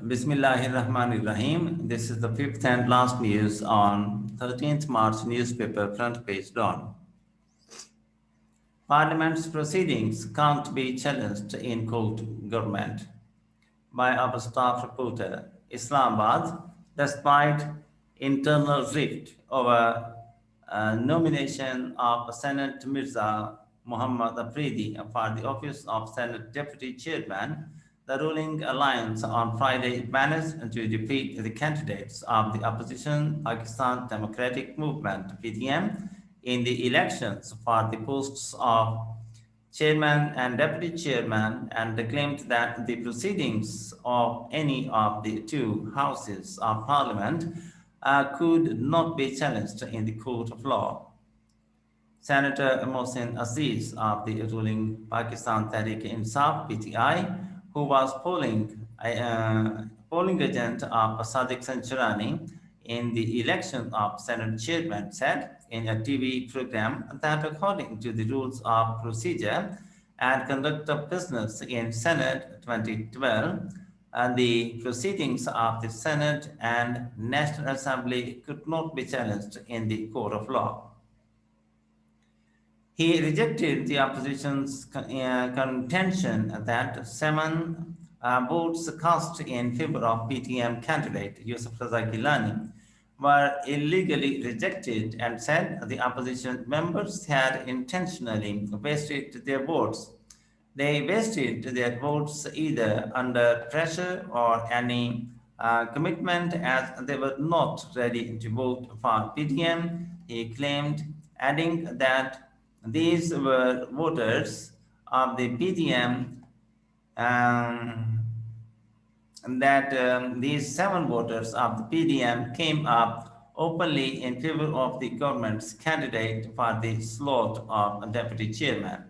Bismillahirrahmanirrahim. This is the fifth and last news on 13th March newspaper front page dawn. Parliament's proceedings can't be challenged in court, government. By our staff reporter, Islamabad, despite internal rift over nomination of Senate Mirza Muhammad Afridi for the office of Senate Deputy Chairman, the ruling alliance on Friday managed to defeat the candidates of the opposition Pakistan Democratic Movement (PDM) in the elections for the posts of chairman and deputy chairman, and claimed that the proceedings of any of the two houses of parliament could not be challenged in the court of law. Senator Mohsin Aziz of the ruling Pakistan Tehreek-e-Insaf (PTI), who was polling agent of Sadiq Sanchirani in the election of Senate chairman, said in a TV program that according to the rules of procedure and conduct of business in Senate 2012, the proceedings of the Senate and National Assembly could not be challenged in the court of law. He rejected the opposition's contention that 7 votes cast in favor of PTM candidate Yusuf Raza Gilani were illegally rejected and said the opposition members had intentionally wasted their votes. They wasted their votes either under pressure or any commitment, as they were not ready to vote for PTM, he claimed, adding that these were voters of the PTM, and that these 7 voters of the PDM came up openly in favor of the government's candidate for the slot of deputy chairman.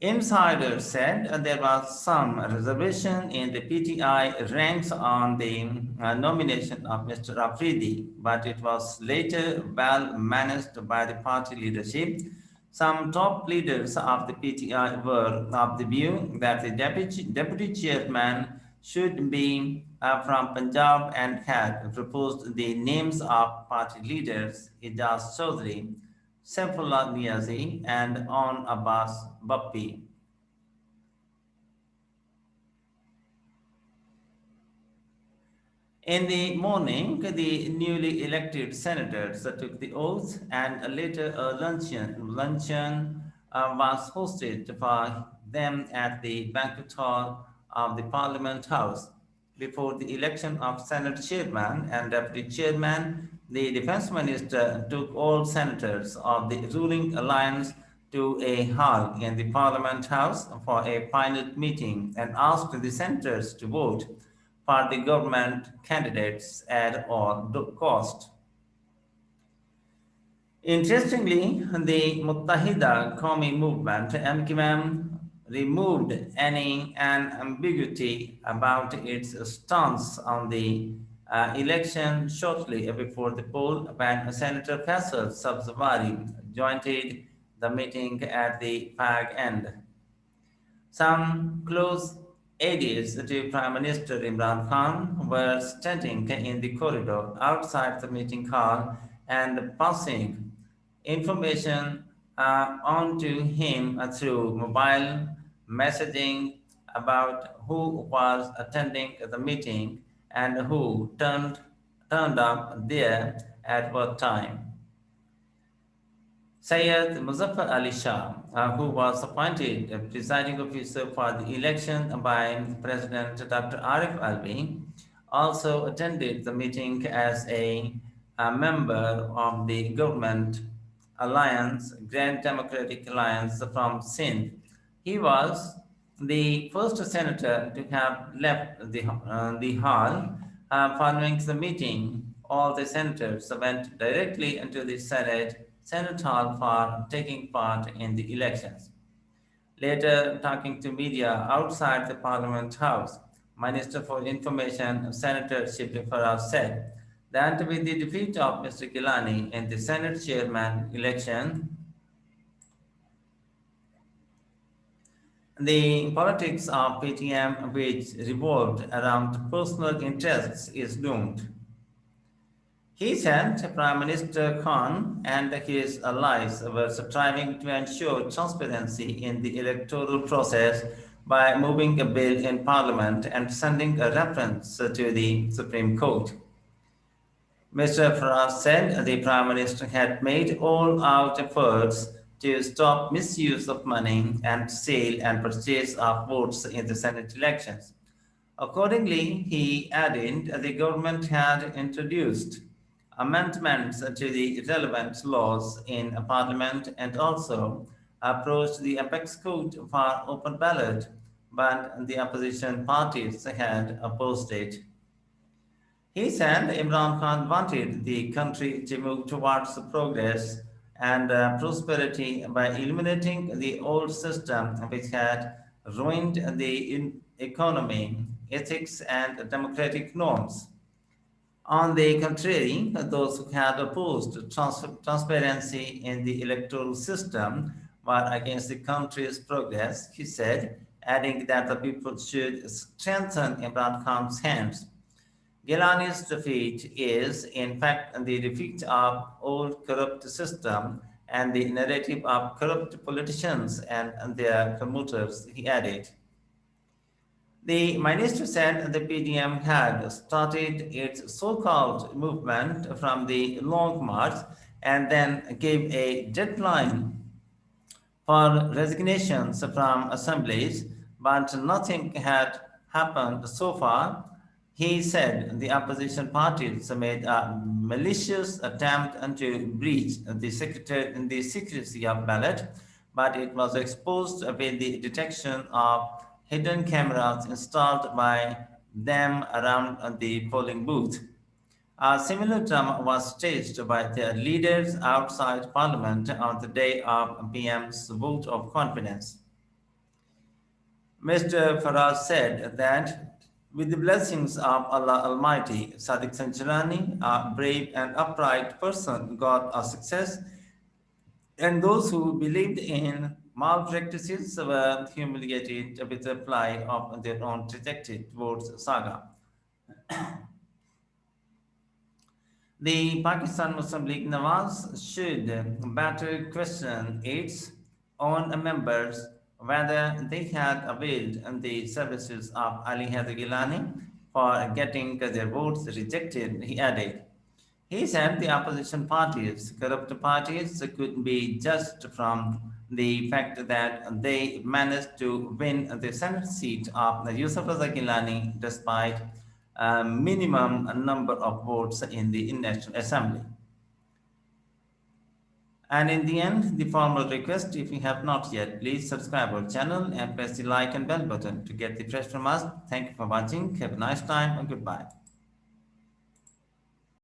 Insiders said there was some reservation in the PTI ranks on the nomination of Mr. Afridi, but it was later well managed by the party leadership. Some top leaders of the PTI were of the view that the deputy chairman should be from Punjab and had proposed the names of party leaders Ijaz Chaudhry, Saifullah Niazi, and On Abbas Bappi. In the morning, the newly elected senators took the oath, and later a luncheon was hosted for them at the banquet hall of the Parliament House. Before the election of Senate chairman and deputy chairman, the defense minister took all senators of the ruling alliance to a hall in the Parliament House for a final meeting and asked the senators to vote for the government candidates at all cost. Interestingly, the Muttahida Qawmi movement (MQM) removed any ambiguity about its stance on the election shortly before the poll, when Senator Faisal Sabzwari joined the meeting at the fag end. Some close aides to Prime Minister Imran Khan were standing in the corridor outside the meeting hall and passing information on to him through mobile messaging about who was attending the meeting and who turned up there at what time. Syed Muzaffar Ali Shah, who was appointed presiding officer for the election by President Dr. Arif Alvi, also attended the meeting as a member of the government alliance, Grand Democratic Alliance from Sindh. He was the first senator to have left the hall. Following the meeting, all the senators went directly into the Senate Hall for taking part in the elections. Later, talking to media outside the Parliament House, Minister for Information, Senator Shibli Faraj said that with the defeat of Mr. Gilani in the Senate chairman election, The politics of PTM, which revolved around personal interests, is doomed. He said Prime Minister Khan and his allies were striving to ensure transparency in the electoral process by moving a bill in Parliament and sending a reference to the Supreme Court. Mr. Farage said the Prime Minister had made all out efforts to stop misuse of money and sale and purchase of votes in the Senate elections. Accordingly, he added the government had introduced amendments to the relevant laws in Parliament and also approached the apex court for open ballot, but the opposition parties had opposed it. He said Imran Khan wanted the country to move towards progress and prosperity by eliminating the old system which had ruined the economy, ethics, and democratic norms. On the contrary, those who had opposed transparency in the electoral system were against the country's progress, he said, adding that the people should strengthen Imran Khan's hands. Gilani's defeat is, in fact, the defeat of old corrupt system and the narrative of corrupt politicians and their promoters, he added. The minister said the PDM had started its so-called movement from the Long March and then gave a deadline for resignations from assemblies, but nothing had happened so far. He said the opposition parties made a malicious attempt to breach the secrecy of ballot, but it was exposed with the detection of hidden cameras installed by them around the polling booth. A similar drama was staged by their leaders outside Parliament on the day of PM's vote of confidence. Mr. Farage said that with the blessings of Allah Almighty, Sadiq Sanjarani, a brave and upright person, got a success, and those who believed in malpractices were humiliated with the ply of their own trajectory towards saga. The Pakistan Muslim League Nawaz should better question its own members whether they had availed the services of Ali Haider Gilani for getting their votes rejected, he added. He said the opposition parties, corrupt parties, could be judged from the fact that they managed to win the Senate seat of Yusuf Raza Gilani despite a minimum number of votes in the National Assembly. And in the end, the formal request, if you have not yet, please subscribe our channel and press the like and bell button to get the fresh from us. Thank you for watching. Have a nice time and goodbye.